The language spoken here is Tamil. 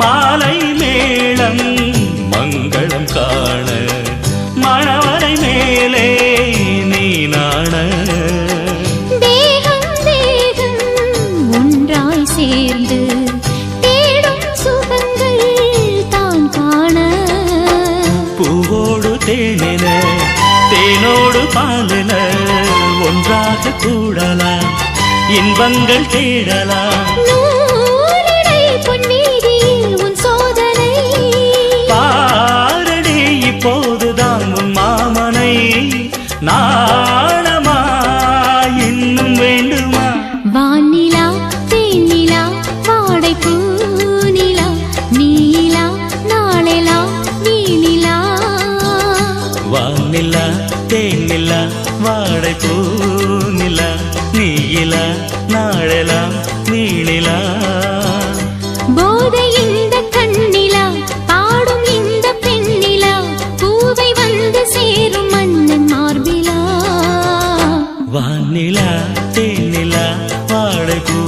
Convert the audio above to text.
மாலை மேளம் மங்களம் காண மணவரை மேலே நீ நாண தேகம் தேகம் ஒன்றாய் சேர்ந்து தேடும் சுகங்கள் தான் காண பூவோடு தேனின தேனோடு பாலின ஒன்றாக கூடலாம் இன்பங்கள் தேடலாம் நூலிடை பொன்மீதியில் உன் சோதனை பாரடி இப்போதுதான் உன் மாமனை நாணமா இன்னும் வேண்டுமா வானிலா தேனிலா வாடை பூநிலா நீலா நாளெலாம் நீனிலா வானிலா தேனிலா வாடை பூநிலா நீயிலா நாளெலாம் நீளிலா போதை இந்த கண்ணிலா பாடும் இந்த பெண்ணிலா பூவை வந்து சேரும் மன்னன் மார்பிலா வானிலா தேனிலா வாடை பூ